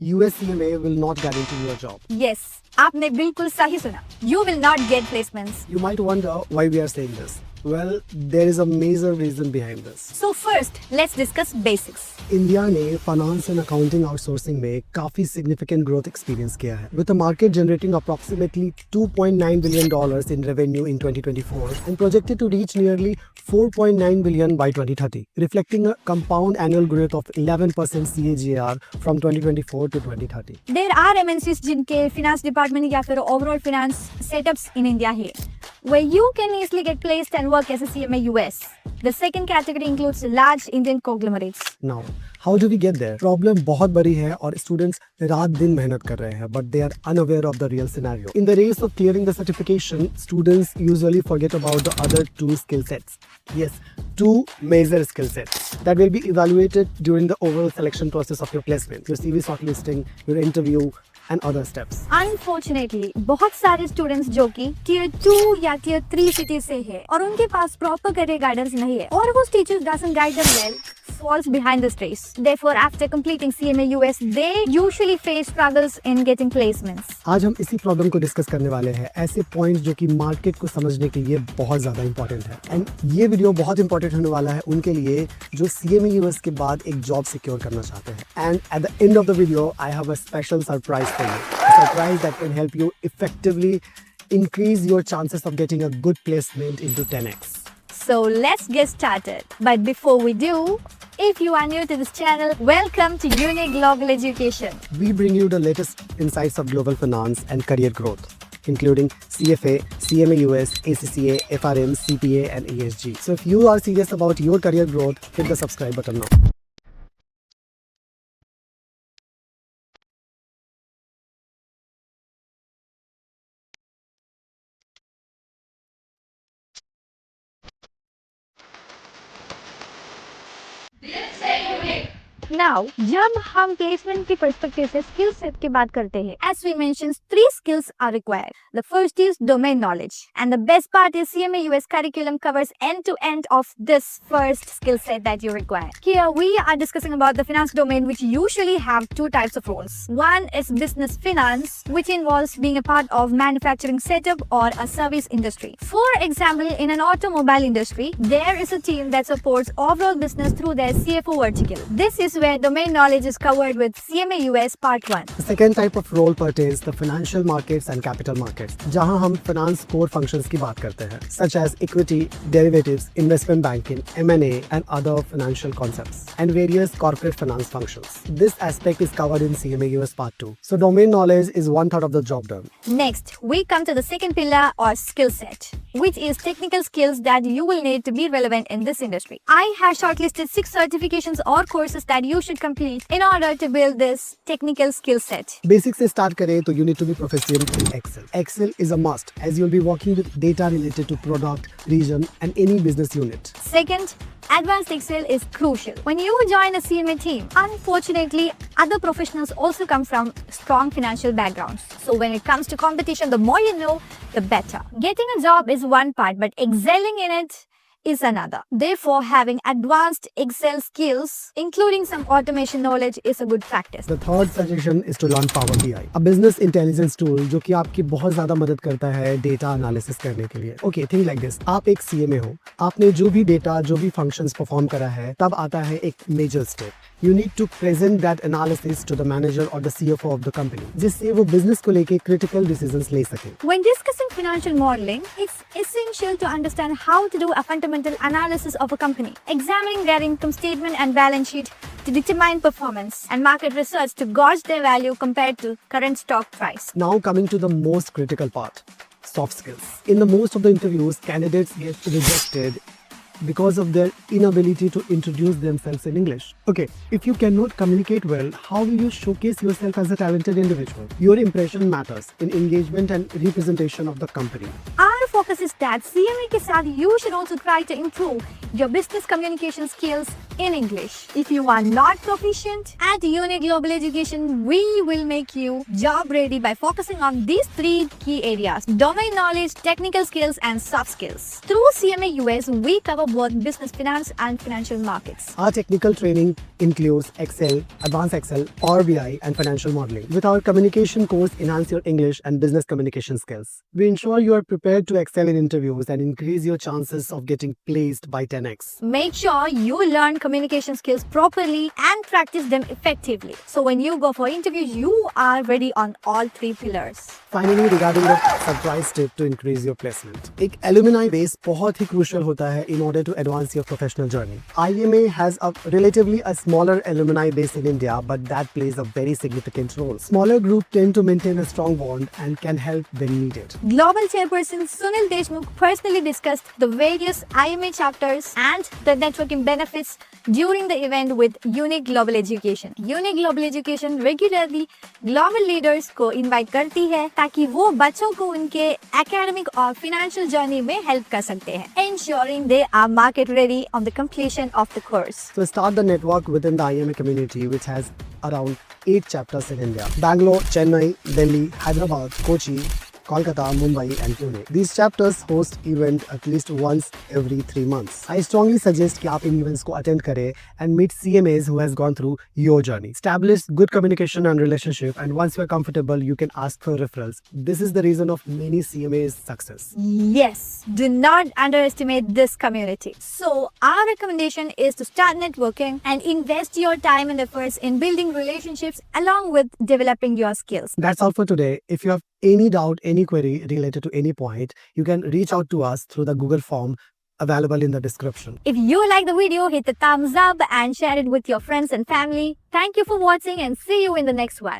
USCMA will not guarantee you a job. Yes, आपने बिल्कुल सही सुना. You will not get placements. You might wonder why we are saying this. Well, there is a major reason behind this. So first, let's discuss basics. India ने finance and accounting outsourcing में काफी significant growth experience किया है, with the market generating approximately $2.9 billion in revenue in 2024 and projected to reach nearly $4.9 billion by 2030, reflecting a compound annual growth of 11% CAGR from 2024 to 2030. There are MNCs जिनके finance department या फिर overall finance setups in India here, where you can easily get placed and work as a CMA US. The second category includes large Indian conglomerates. Now, how do we get there? Problem बहुत बड़ी है और students रात दिन मेहनत कर रहे हैं, but they are unaware of the real scenario. In the race of clearing the certification, students usually forget about the other two skill sets. Yes, two major skill sets that will be evaluated during the overall selection process of your placement, your CV shortlisting, your interview, and other steps. Unfortunately, बहुत सारे students जो कि tier 2 या tier 3 cities से है और उनके पास proper career guidance नहीं है और वो teachers doesn't guide them well, falls behind this race. Therefore, after completing CMA US, they usually face struggles in getting placements. आज हम इसी प्रॉब्लम को डिस्कस करने वाले हैं, ऐसे पॉइंट्स जो कि मार्केट को समझने के लिए बहुत ज़्यादा इंपॉर्टेंट है। एंड ये वीडियो बहुत इंपॉर्टेंट होने वाला है उनके लिए जो CMA US के बाद एक जॉब सिक्योर करना चाहते हैं। And at the end of the video I have a special surprise for you, a surprise that can help you effectively increase your chances of getting a good placement into 10x. So let's get started. But before we do, if you are new to this channel, welcome to Unique Global Education. We bring you the latest insights of global finance and career growth, including CFA, CMA US, ACCA, FRM, CPA, and ESG. So if you are serious about your career growth, hit the subscribe button now. Now, जब हम placement के perspective से skill set की बात करते हैं, as we mentioned, 3 skills are required. The first is domain knowledge, and the best part is CMA US curriculum covers end-to-end of this first skill set that you require. Here we are discussing about the finance domain, which usually have 2 types of roles. One is business finance, which involves being a part of manufacturing setup or a service industry. For example, in an automobile industry, there is a team that supports overall business through their CFO vertical. This is where domain knowledge is covered with CMA US Part 1. The second type of role pertains the financial markets and capital markets, जहां हम finance core functions की बात करते हैं, such as equity, derivatives, investment banking, M&A, and other financial concepts, and various corporate finance functions. This aspect is covered in CMA US Part 2. So domain knowledge is 1/3 of the job done. Next, we come to the second pillar or skill set, which is technical skills that you will need to be relevant in this industry. I have shortlisted 6 certifications or courses that you should complete in order to build this technical skill set. Basics से start करें तो you need to be proficient in Excel. Excel is a must as you'll be working with data related to product, region, and any business unit. Second, advanced Excel is crucial. When you join a CMA team, unfortunately, other professionals also come from strong financial backgrounds. So when it comes to competition, the more you know, the better. Getting a job is one part, but excelling in it is another. Therefore, having advanced Excel skills, including some automation knowledge, is a good practice. The third suggestion is to learn Power BI, a business intelligence tool जो कि आपकी बहुत ज़्यादा मदद करता है data analysis करने के लिए. Okay, think like this. आप एक CMA हो, आपने जो भी डेटा, जो भी functions perform करा है, तब आता है एक major step. You need to present that analysis to the manager or the CFO of the company, जिससे वो business को लेके critical decisions ले सके. When discussing financial modeling, it's essential to understand how to do a fundamental analysis of a company, examining their income statement and balance sheet to determine performance, and market research to gauge their value compared to current stock price. Now coming to the most critical part, soft skills. In the most of the interviews, candidates get rejected because of their inability to introduce themselves in English. Okay, if you cannot communicate well, how will you showcase yourself as a talented individual? Your impression matters in engagement and representation of the company. Our focus is that CMA के साथ you should also try to improve your business communication skills in English. If you are not proficient at Uni Global Education, we will make you job ready by focusing on these three key areas: domain knowledge, technical skills, and soft skills. Through CMA US, we cover both business finance and financial markets. Our technical training includes Excel, Advanced Excel, Power BI, and financial modeling. With our communication course, enhance your English and business communication skills. We ensure you are prepared to excel in interviews and increase your chances of getting placed by 10x. Make sure you learn communication skills properly and practice them effectively. So when you go for interviews, you are ready on all three pillars. Finally, regarding the surprise tip to increase your placement, एक alumni base बहुत ही crucial होता है in order to advance your professional journey. IMA has a relatively a smaller alumni base in India, but that plays a very significant role. Smaller groups tend to maintain a strong bond and can help when needed. Global Chairperson Sunil Deshmukh personally discussed the various IMA chapters and the networking benefits during the event with Uni Global Education. Uni Global Education regularly global leaders को invite करती है ताकि वो बच्चों को उनके academic और financial journey में help कर सकते हैं, ensuring they are market ready on the completion of the course. So start the network within the IMA community, which has around 8 chapters in India: Bangalore, Chennai, Delhi, Hyderabad, Kochi, Kolkata, Mumbai, and Pune. These chapters host event at least once every 3 months. I strongly suggest कि आप इन events को attend करें and meet CMAs who has gone through your journey. Establish good communication and relationship, and once you are comfortable, you can ask for referrals. This is the reason of many CMAs' success. Yes, do not underestimate this community. So our recommendation is to start networking and invest your time and efforts in building relationships along with developing your skills. That's all for today. If you have any doubt, any query related to any point, you can reach out to us through the Google form available in the description. If you like the video, hit the thumbs up and share it with your friends and family. Thank you for watching and see you in the next one.